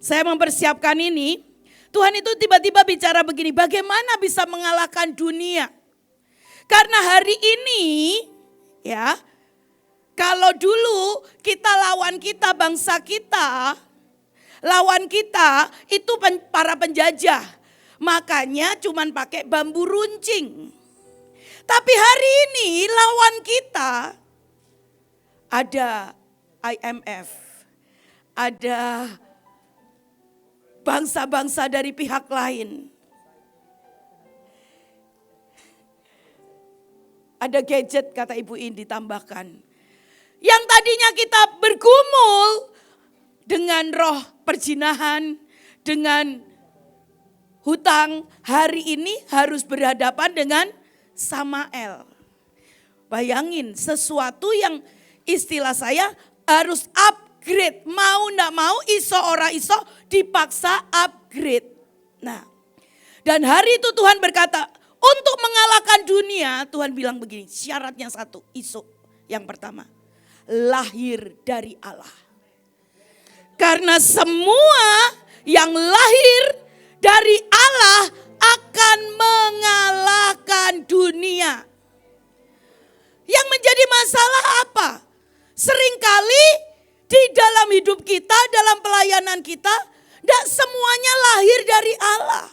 saya mempersiapkan ini, Tuhan itu tiba-tiba bicara begini, bagaimana bisa mengalahkan dunia? Karena hari ini, ya, kalau dulu kita lawan kita, bangsa kita, lawan kita itu para penjajah. Makanya cuman pakai bambu runcing. Tapi hari ini lawan kita ada IMF, ada bangsa-bangsa dari pihak lain. Ada gadget kata Ibu Indi ditambahkan. Yang tadinya kita bergumul dengan roh perjinahan, dengan hutang, hari ini harus berhadapan dengan Samael. Bayangin sesuatu yang istilah saya harus upgrade. Mau enggak mau, iso ora iso dipaksa upgrade. Nah, dan hari itu Tuhan berkata, untuk mengalahkan dunia, Tuhan bilang begini, syaratnya satu, iso. Yang pertama, lahir dari Allah. Karena semua yang lahir dari Allah akan mengalahkan dunia. Yang menjadi masalah apa? Seringkali di dalam hidup kita, dalam pelayanan kita, tidak semuanya lahir dari Allah.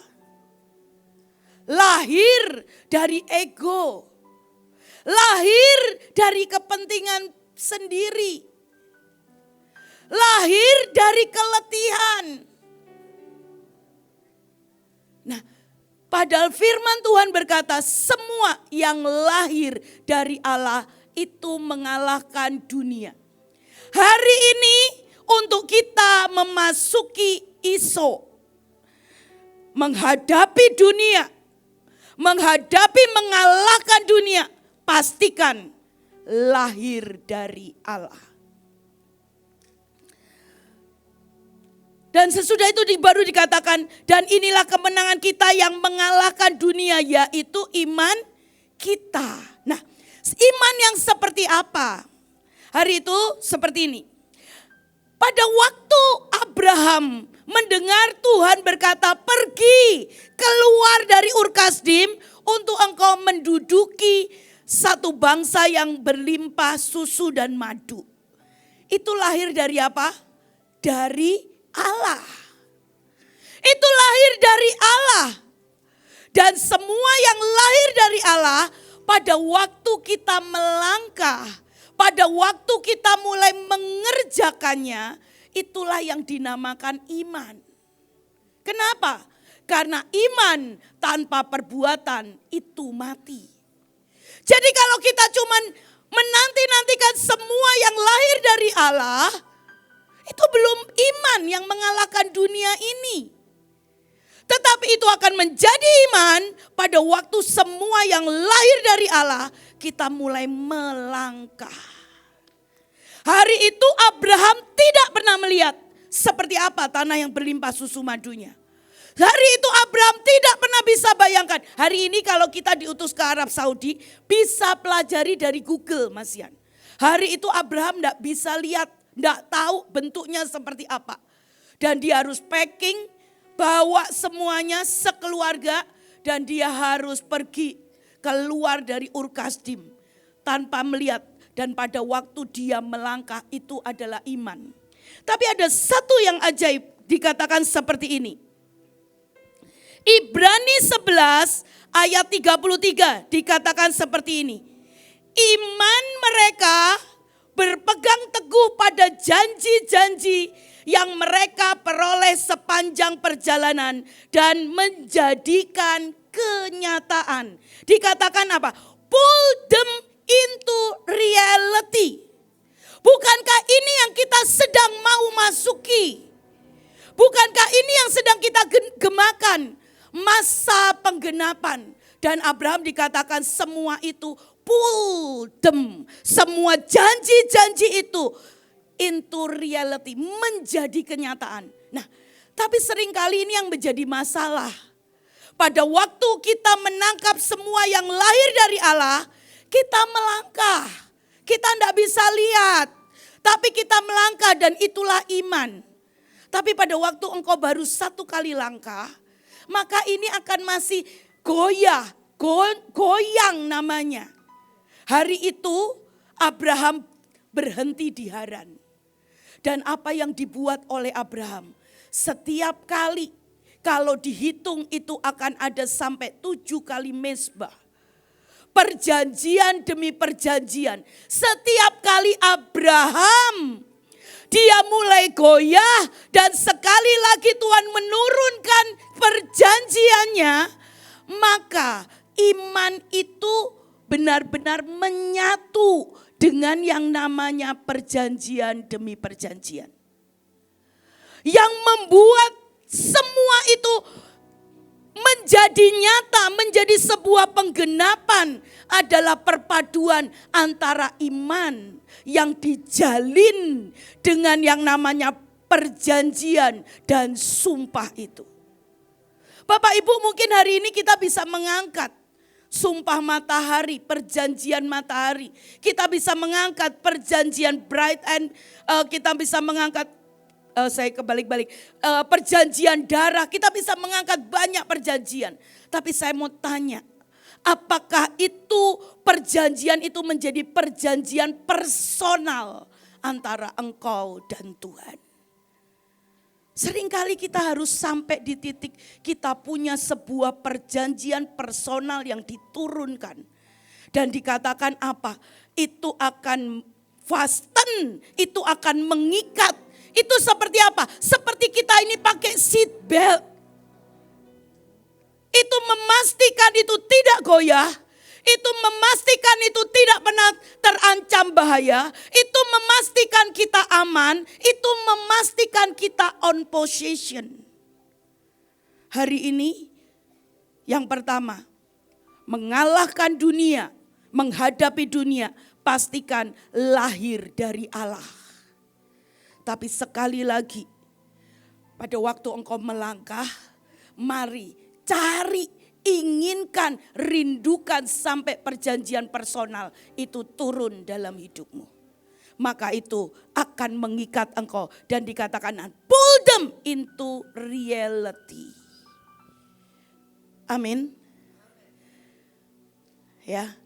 Lahir dari ego. Lahir dari kepentingan sendiri. Lahir dari keletihan. Nah, padahal firman Tuhan berkata semua yang lahir dari Allah itu mengalahkan dunia. Hari ini untuk kita memasuki ISO. Menghadapi dunia. Menghadapi mengalahkan dunia. Pastikan lahir dari Allah. Dan sesudah itu baru dikatakan, dan inilah kemenangan kita yang mengalahkan dunia, yaitu iman kita. Nah, iman yang seperti apa? Hari itu seperti ini. Pada waktu Abraham mendengar Tuhan berkata, pergi keluar dari Ur Kasdim untuk engkau menduduki satu bangsa yang berlimpah susu dan madu. Itu lahir dari apa? Dari Allah. Itu lahir dari Allah. Dan semua yang lahir dari Allah pada waktu kita melangkah, pada waktu kita mulai mengerjakannya, itulah yang dinamakan iman. Kenapa? Karena iman tanpa perbuatan itu mati. Jadi kalau kita cuman menanti-nantikan semua yang lahir dari Allah, itu belum iman yang mengalahkan dunia ini. Tetapi itu akan menjadi iman pada waktu semua yang lahir dari Allah, kita mulai melangkah. Hari itu Abraham tidak pernah melihat seperti apa tanah yang berlimpah susu madunya. Hari itu Abraham tidak pernah bisa bayangkan. Hari ini kalau kita diutus ke Arab Saudi, bisa pelajari dari Google, Mas Yan. Hari itu Abraham tidak bisa lihat, tidak tahu bentuknya seperti apa. Dan dia harus packing, bawa semuanya sekeluarga, dan dia harus pergi keluar dari Ur Kasdim tanpa melihat. Dan pada waktu dia melangkah itu adalah iman. Tapi ada satu yang ajaib dikatakan seperti ini. Ibrani 11 ayat 33 dikatakan seperti ini. Iman mereka berpegang teguh pada janji-janji yang mereka peroleh sepanjang perjalanan dan menjadikan kenyataan. Dikatakan apa? Pull them into reality. Bukankah ini yang kita sedang mau masuki? Bukankah ini yang sedang kita gemakan? Masa penggenapan. Dan Abraham dikatakan semua itu pull them. Semua janji-janji itu into reality. Menjadi kenyataan. Nah, tapi seringkali ini yang menjadi masalah. Pada waktu kita menangkap semua yang lahir dari Allah, kita melangkah. Kita tidak bisa lihat. Tapi kita melangkah dan itulah iman. Tapi pada waktu engkau baru satu kali langkah, maka ini akan masih goyang namanya. Hari itu Abraham berhenti di Haran. Dan apa yang dibuat oleh Abraham, setiap kali kalau dihitung itu akan ada sampai 7 kali mezbah. Perjanjian demi perjanjian. Setiap kali Abraham dia mulai goyah dan sekali lagi Tuhan menurunkan perjanjiannya, maka iman itu benar-benar menyatu dengan yang namanya perjanjian demi perjanjian. Yang membuat semua itu menjadi nyata, menjadi sebuah penggenapan adalah perpaduan antara iman yang dijalin dengan yang namanya perjanjian dan sumpah itu. Bapak Ibu, mungkin hari ini kita bisa mengangkat sumpah matahari, perjanjian matahari. Kita bisa mengangkat perjanjian bright and kita bisa mengangkat perjanjian darah. Kita bisa mengangkat banyak perjanjian. Tapi saya mau tanya, apakah itu perjanjian itu menjadi perjanjian personal antara engkau dan Tuhan? Seringkali kita harus sampai di titik kita punya sebuah perjanjian personal yang diturunkan. Dan dikatakan apa? Itu akan fasten, itu akan mengikat. Itu seperti apa? Seperti kita ini pakai seat belt. Itu memastikan itu tidak goyah. Itu memastikan itu tidak pernah terancam bahaya. Itu memastikan kita aman. Itu memastikan kita on position. Hari ini yang pertama, mengalahkan dunia, menghadapi dunia, pastikan lahir dari Allah. Tapi sekali lagi, pada waktu engkau melangkah, mari cari, inginkan, rindukan sampai perjanjian personal itu turun dalam hidupmu. Maka itu akan mengikat engkau dan dikatakan pull them into reality. Amin. Ya.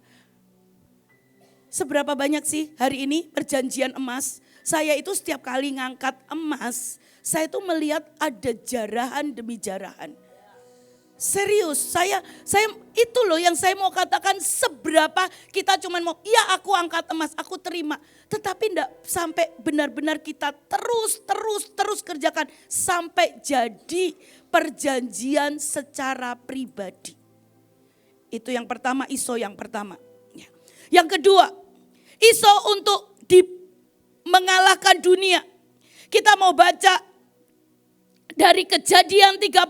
Seberapa banyak sih hari ini perjanjian emas? Saya itu setiap kali ngangkat emas, saya itu melihat ada jarahan demi jarahan. Serius, saya itu loh yang saya mau katakan, seberapa kita cuma mau, ya aku angkat emas, aku terima. Tetapi enggak sampai benar-benar kita terus kerjakan sampai jadi perjanjian secara pribadi. Itu yang pertama, ISO yang pertama. Yang kedua, ISO untuk mengalahkan dunia. Kita mau baca dari Kejadian 39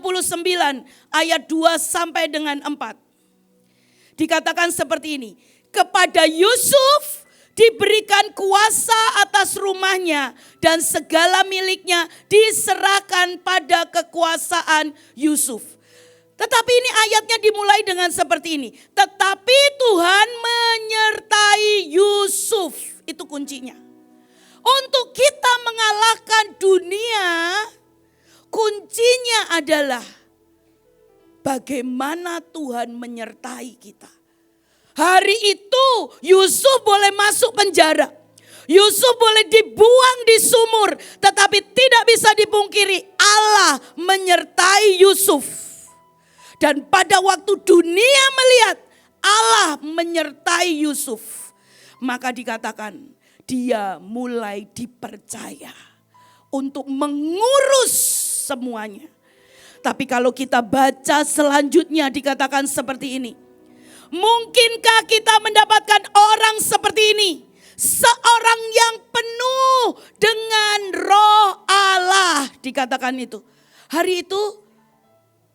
ayat 2 sampai dengan 4. Dikatakan seperti ini. Kepada Yusuf diberikan kuasa atas rumahnya dan segala miliknya diserahkan pada kekuasaan Yusuf. Tetapi ini ayatnya dimulai dengan seperti ini. Tetapi Tuhan menyertai Yusuf. Itu kuncinya. Untuk kita mengalahkan dunia, kuncinya adalah bagaimana Tuhan menyertai kita. Hari itu Yusuf boleh masuk penjara. Yusuf boleh dibuang di sumur. Tetapi tidak bisa dipungkiri Allah menyertai Yusuf. Dan pada waktu dunia melihat Allah menyertai Yusuf, maka dikatakan dia mulai dipercaya untuk mengurus semuanya. Tapi kalau kita baca selanjutnya dikatakan seperti ini. Mungkinkah kita mendapatkan orang seperti ini? Seorang yang penuh dengan roh Allah, dikatakan itu. Hari itu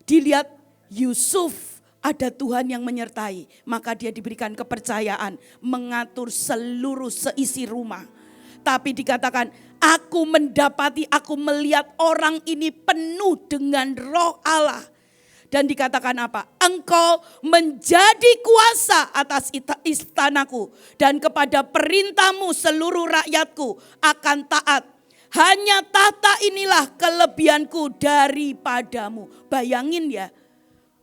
dilihat Yusuf, ada Tuhan yang menyertai, maka dia diberikan kepercayaan mengatur seluruh seisi rumah. Tapi dikatakan, aku melihat orang ini penuh dengan roh Allah. Dan dikatakan apa? Engkau menjadi kuasa atas istanaku dan kepada perintahmu seluruh rakyatku akan taat. Hanya tahta inilah kelebihanku daripadamu. Bayangin ya,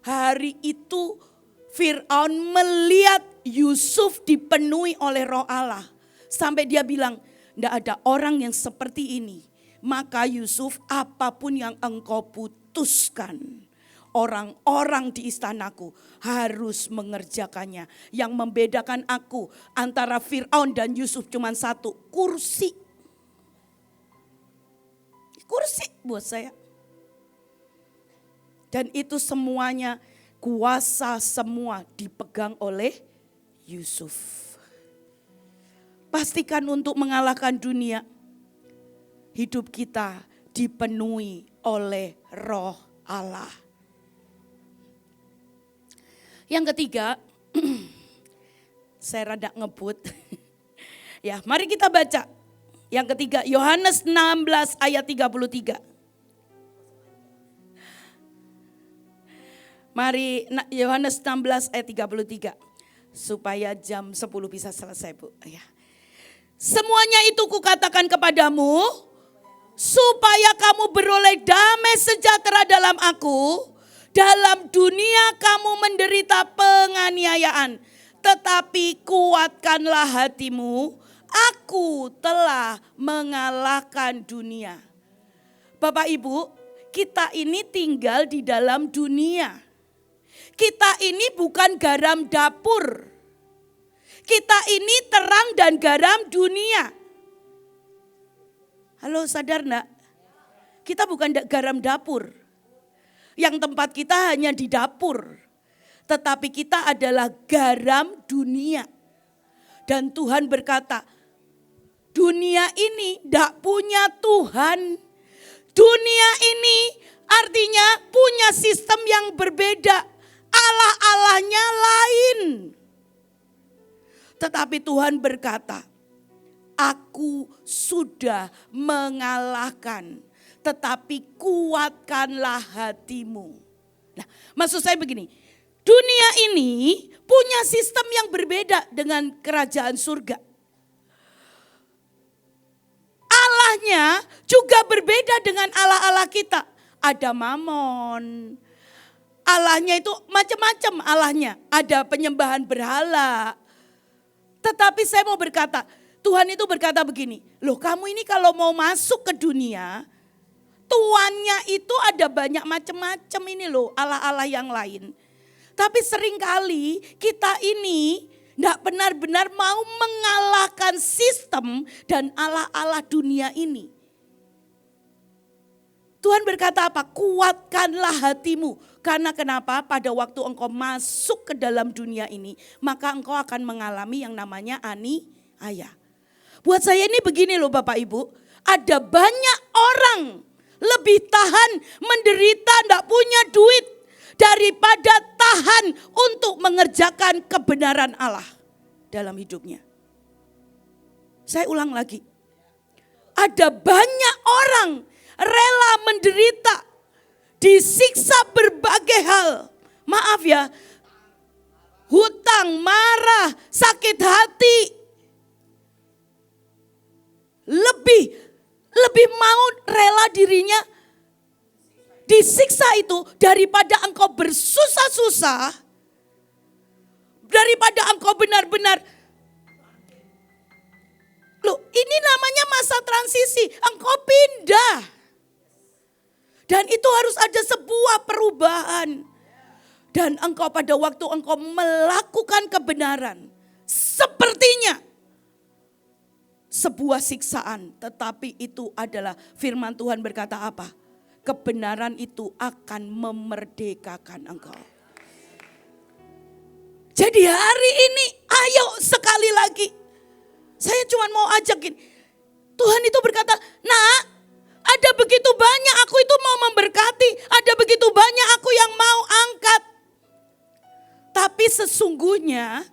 hari itu Fir'aun melihat Yusuf dipenuhi oleh Roh Allah. Sampai dia bilang, tidak ada orang yang seperti ini. Maka Yusuf, apapun yang engkau putuskan, orang-orang di istanaku harus mengerjakannya. Yang membedakan aku antara Fir'aun dan Yusuf cuma satu, kursi. Kursi buat saya. Dan itu semuanya, kuasa semua dipegang oleh Yusuf. Pastikan untuk mengalahkan dunia, hidup kita dipenuhi oleh Roh Allah. Yang ketiga, saya rada ngebut. Ya, mari kita baca. Yang ketiga, Yohanes 16 ayat 33. Mari Yohanes 16 ayat 33. Supaya jam 10 bisa selesai, Bu. Ya. Semuanya itu kukatakan kepadamu, supaya kamu beroleh damai sejahtera dalam aku. Dalam dunia kamu menderita penganiayaan, tetapi kuatkanlah hatimu. Aku telah mengalahkan dunia. Bapak Ibu, kita ini tinggal di dalam dunia. Kita ini bukan garam dapur. Kita ini terang dan garam dunia. Halo, sadar enggak? Kita bukan garam dapur. Yang tempat kita hanya di dapur. Tetapi kita adalah garam dunia. Dan Tuhan berkata, dunia ini tidak punya Tuhan. Dunia ini artinya punya sistem yang berbeda. Allah-Allahnya lain. Tetapi Tuhan berkata, aku sudah mengalahkan. Tetapi kuatkanlah hatimu. Nah, maksud saya begini. Dunia ini punya sistem yang berbeda dengan kerajaan surga. Allahnya juga berbeda dengan Allah-Allah kita. Ada Mamon. Allahnya itu macam-macam Allahnya. Ada penyembahan berhala. Tetapi saya mau berkata, Tuhan itu berkata begini. Loh, kamu ini kalau mau masuk ke dunia, tuannya itu ada banyak macam-macam ini loh, Allah-Allah yang lain. Tapi seringkali kita ini tidak benar-benar mau mengalahkan sistem dan Allah-Allah dunia ini. Tuhan berkata apa? Kuatkanlah hatimu. Karena kenapa? Pada waktu engkau masuk ke dalam dunia ini, maka engkau akan mengalami yang namanya aniaya. Buat saya ini begini loh Bapak Ibu. Ada banyak orang lebih tahan menderita tidak punya duit daripada tahan untuk mengerjakan kebenaran Allah dalam hidupnya. Saya ulang lagi. Ada banyak orang rela menderita, disiksa berbagai hal. Maaf ya, hutang, marah, sakit hati. Lebih mau rela dirinya disiksa itu daripada engkau bersusah-susah, daripada engkau benar-benar. Loh, ini namanya masa transisi, engkau pindah. Dan itu harus ada sebuah perubahan. Dan engkau pada waktu engkau melakukan kebenaran, sepertinya sebuah siksaan, tetapi itu adalah firman Tuhan berkata apa? Kebenaran itu akan memerdekakan engkau. Jadi hari ini ayo sekali lagi. Saya cuma mau ajakin. Tuhan itu berkata, nah ada begitu banyak aku itu mau memberkati. Ada begitu banyak aku yang mau angkat. Tapi sesungguhnya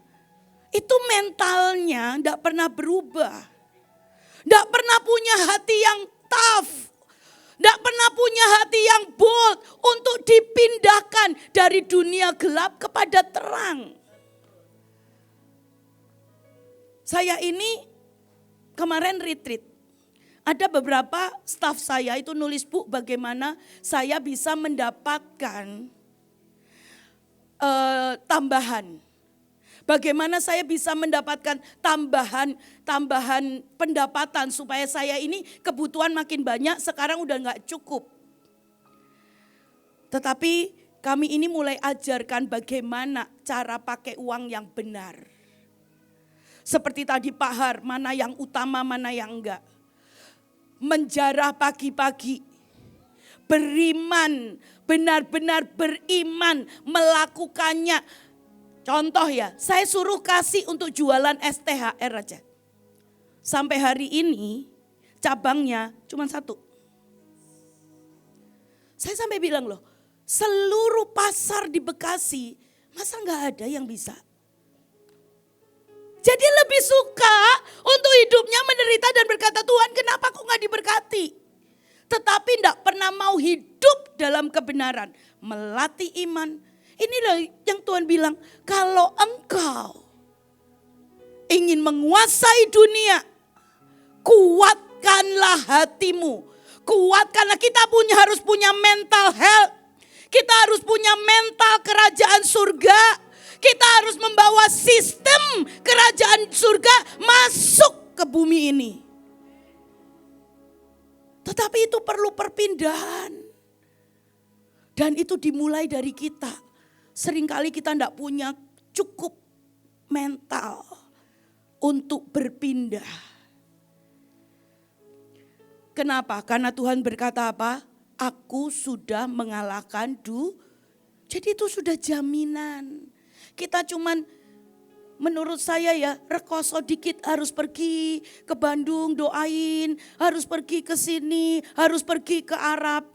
itu mentalnya tidak pernah berubah. Tidak pernah punya hati yang tough. Tidak pernah punya hati yang bold untuk dipindahkan dari dunia gelap kepada terang. Saya ini kemarin retreat. Ada beberapa staf saya itu nulis, Bu, bagaimana saya bisa mendapatkan tambahan. Bagaimana saya bisa mendapatkan tambahan pendapatan supaya saya ini kebutuhan makin banyak, sekarang udah gak cukup. Tetapi kami ini mulai ajarkan bagaimana cara pakai uang yang benar. Seperti tadi Pak Har, mana yang utama, mana yang enggak. Menjarah pagi-pagi, beriman, benar-benar beriman, melakukannya. Contoh ya, saya suruh kasih untuk jualan STHR aja. Sampai hari ini cabangnya cuma 1. Saya sampai bilang loh, seluruh pasar di Bekasi, masa gak ada yang bisa? Jadi lebih suka untuk hidupnya menderita dan berkata, Tuhan kenapa kok gak diberkati? Tetapi gak pernah mau hidup dalam kebenaran, melatih iman. Inilah yang Tuhan bilang, kalau engkau ingin menguasai dunia, kuatkanlah hatimu. Kuatkanlah, kita harus punya mental health. Kita harus punya mental kerajaan surga. Kita harus membawa sistem kerajaan surga masuk ke bumi ini. Tetapi itu perlu perpindahan. Dan itu dimulai dari kita. Seringkali kita tidak punya cukup mental untuk berpindah. Kenapa? Karena Tuhan berkata apa? Aku sudah mengalahkan Jadi itu sudah jaminan. Kita cuman menurut saya ya rekoso dikit harus pergi ke Bandung doain. Harus pergi ke sini, harus pergi ke Arab.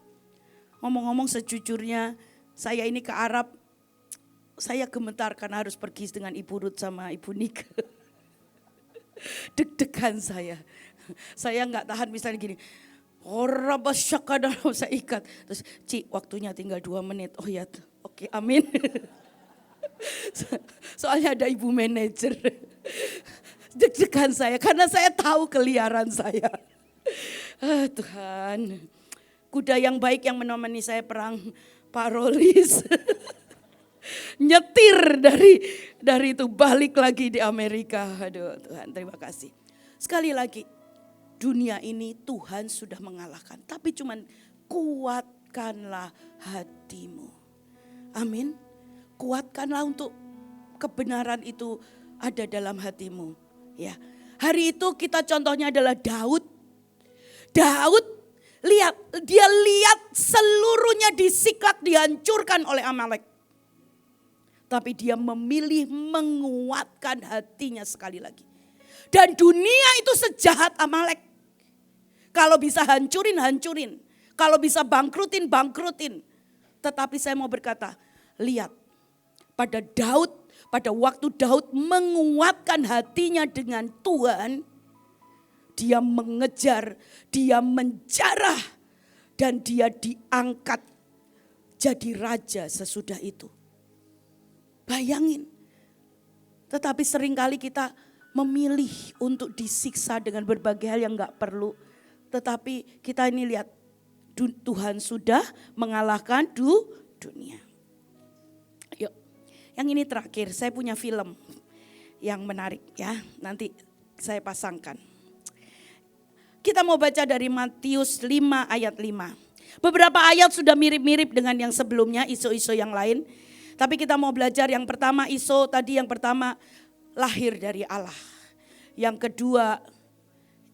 Ngomong-ngomong sejujurnya saya ini ke Arab. Saya gemetar karena harus pergi dengan Ibu Ruth sama Ibu Nika. Deg-degan saya. Saya nggak tahan misalnya gini. Saya ikat. Terus Ci waktunya tinggal 2 menit. Oh ya oke amin. Soalnya ada ibu manajer. Deg-degan saya karena saya tahu keliaran saya. Tuhan. Kuda yang baik yang menemani saya perang Parolis. Nyetir dari itu balik lagi di Amerika. Aduh Tuhan terima kasih. Sekali lagi dunia ini Tuhan sudah mengalahkan. Tapi cuman kuatkanlah hatimu. Amin. Kuatkanlah untuk kebenaran itu ada dalam hatimu. Ya. Hari itu kita contohnya adalah Daud. Daud dia lihat seluruhnya disiklak, dihancurkan oleh Amalek. Tapi dia memilih menguatkan hatinya sekali lagi. Dan dunia itu sejahat Amalek. Kalau bisa hancurin, hancurin. Kalau bisa bangkrutin, bangkrutin. Tetapi saya mau berkata, lihat pada Daud, pada waktu Daud menguatkan hatinya dengan Tuhan. Dia mengejar, dia menjarah. Dan dia diangkat jadi raja sesudah itu. Bayangin. Tetapi seringkali kita memilih untuk disiksa dengan berbagai hal yang gak perlu. Tetapi kita ini lihat Tuhan sudah mengalahkan dunia. Yuk, yang ini terakhir saya punya film yang menarik ya. Nanti saya pasangkan. Kita mau baca dari Matius 5 ayat 5. Beberapa ayat sudah mirip-mirip dengan yang sebelumnya, isu-isu yang lain. Tapi kita mau belajar yang pertama yang pertama lahir dari Allah. Yang kedua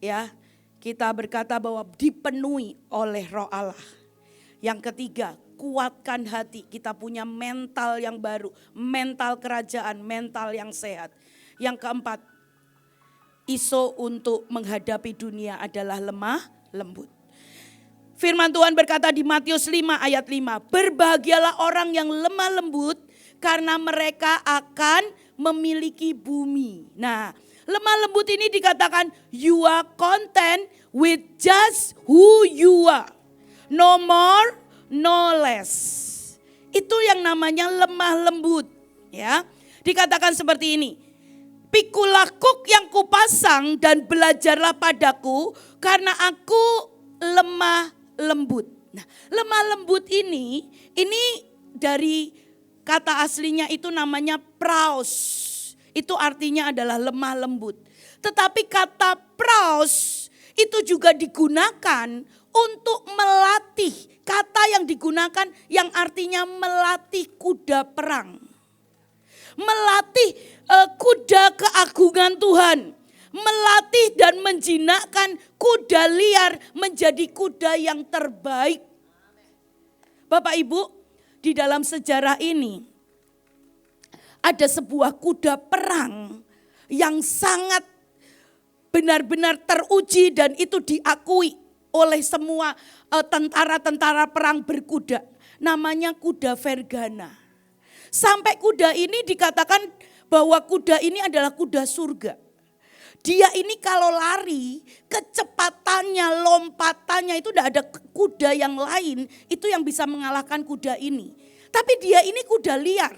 ya kita berkata bahwa dipenuhi oleh Roh Allah. Yang ketiga kuatkan hati, kita punya mental yang baru, mental kerajaan, mental yang sehat. Yang keempat untuk menghadapi dunia adalah lemah lembut. Firman Tuhan berkata di Matius 5 ayat 5. Berbahagialah orang yang lemah lembut karena mereka akan memiliki bumi. Nah, lemah lembut ini dikatakan you are content with just who you are. No more, no less. Itu yang namanya lemah lembut. Ya, dikatakan seperti ini. Pikulah kuk yang kupasang dan belajarlah padaku, karena aku lemah lembut. Nah, lemah lembut ini dari kata aslinya itu namanya praus. Itu artinya adalah lemah lembut. Tetapi kata praus itu juga digunakan untuk melatih. Kata yang digunakan yang artinya melatih kuda perang. Melatih kuda keagungan Tuhan. Melatih dan menjinakkan kuda liar menjadi kuda yang terbaik. Bapak Ibu, di dalam sejarah ini ada sebuah kuda perang yang sangat benar-benar teruji dan itu diakui oleh semua tentara-tentara perang berkuda. Namanya kuda Vergana. Sampai kuda ini dikatakan bahwa kuda ini adalah kuda surga. Dia ini kalau lari, kecepatannya, lompatannya itu tidak ada kuda yang lain itu yang bisa mengalahkan kuda ini. Tapi dia ini kuda liar.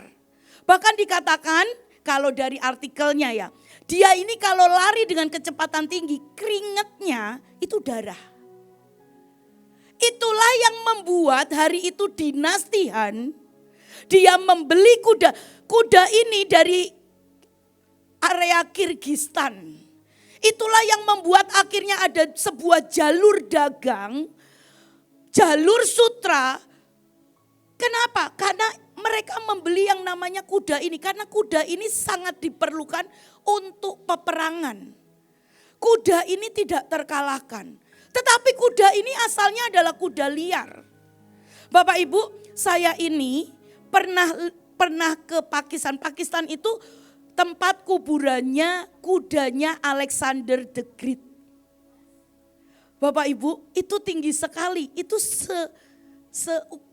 Bahkan dikatakan kalau dari artikelnya ya, dia ini kalau lari dengan kecepatan tinggi, keringatnya itu darah. Itulah yang membuat hari itu dinasti Han, dia membeli kuda ini dari area Kirgistan. Itulah yang membuat akhirnya ada sebuah jalur dagang, jalur sutra. Kenapa? Karena mereka membeli yang namanya kuda ini. Karena kuda ini sangat diperlukan untuk peperangan. Kuda ini tidak terkalahkan. Tetapi kuda ini asalnya adalah kuda liar. Bapak Ibu, saya ini pernah ke Pakistan. Pakistan itu tempat kuburannya kudanya Alexander the Great. Bapak Ibu, itu tinggi sekali. Itu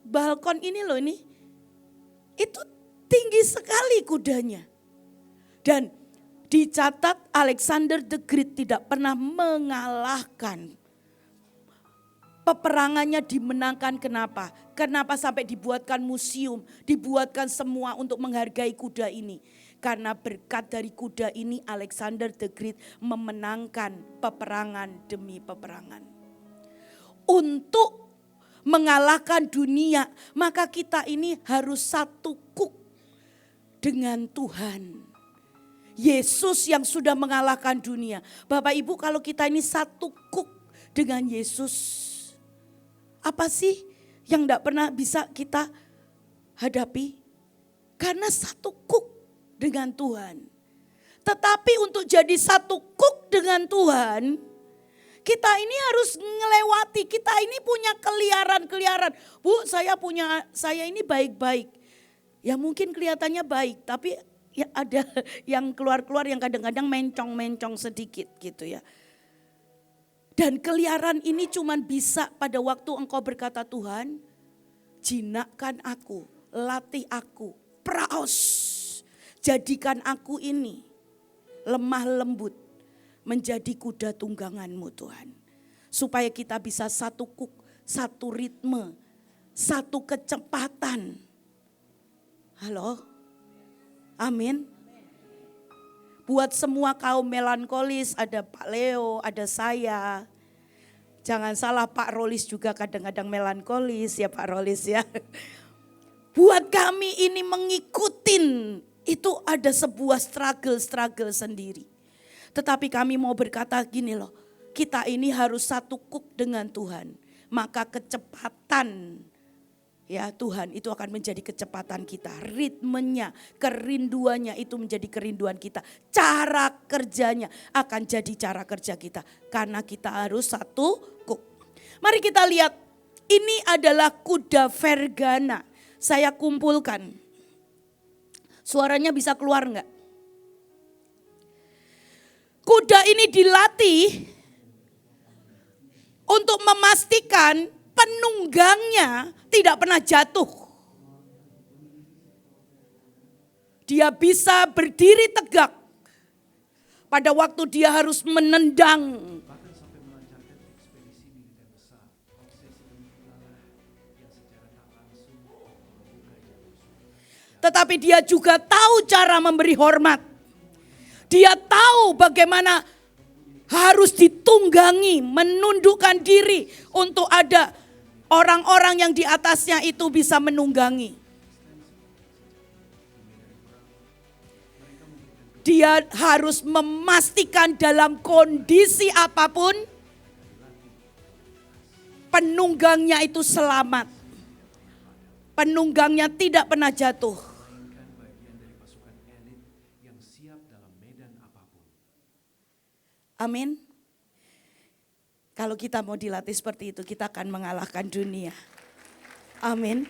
balkon ini loh ini. Itu tinggi sekali kudanya. Dan dicatat Alexander the Great tidak pernah mengalahkan. Peperangannya dimenangkan. Kenapa? Kenapa sampai dibuatkan museum, dibuatkan semua untuk menghargai kuda ini. Karena berkat dari kuda ini Alexander the Great memenangkan peperangan demi peperangan. Untuk mengalahkan dunia, maka kita ini harus satu kuk dengan Tuhan. Yesus yang sudah mengalahkan dunia. Bapak Ibu, kalau kita ini satu kuk dengan Yesus, apa sih yang tidak pernah bisa kita hadapi? Karena satu kuk dengan Tuhan. Tetapi untuk jadi satu kuk dengan Tuhan, kita ini harus melewati, kita ini punya keliaran-keliaran. Bu, saya ini baik-baik. Ya mungkin kelihatannya baik, tapi ya ada yang keluar-keluar yang kadang-kadang mencong-mencong sedikit gitu ya. Dan keliaran ini cuman bisa pada waktu engkau berkata, Tuhan, jinakkan aku, latih aku, praos. Jadikan aku ini lemah lembut menjadi kuda tungganganmu Tuhan. Supaya kita bisa satu kuk, satu ritme, satu kecepatan. Halo? Amin. Buat semua kaum melankolis, ada Pak Leo, ada saya. Jangan salah, Pak Rolis juga kadang-kadang melankolis ya Pak Rolis ya. Buat kami ini mengikutin, itu ada sebuah struggle sendiri. Tetapi kami mau berkata gini loh, kita ini harus satu kuk dengan Tuhan. Maka kecepatan ya Tuhan itu akan menjadi kecepatan kita. Ritmenya, kerinduannya itu menjadi kerinduan kita. Cara kerjanya akan jadi cara kerja kita. Karena kita harus satu kuk. Mari kita lihat, ini adalah kuda Vergana. Saya kumpulkan. Suaranya bisa keluar enggak? Kuda ini dilatih untuk memastikan penunggangnya tidak pernah jatuh. Dia bisa berdiri tegak pada waktu dia harus menendang. Tetapi dia juga tahu cara memberi hormat. Dia tahu bagaimana harus ditunggangi, menundukkan diri untuk ada orang-orang yang di atasnya itu bisa menunggangi. Dia harus memastikan dalam kondisi apapun penunggangnya itu selamat. Penunggangnya tidak pernah jatuh. Amin. Kalau kita mau dilatih seperti itu, kita akan mengalahkan dunia. Amin.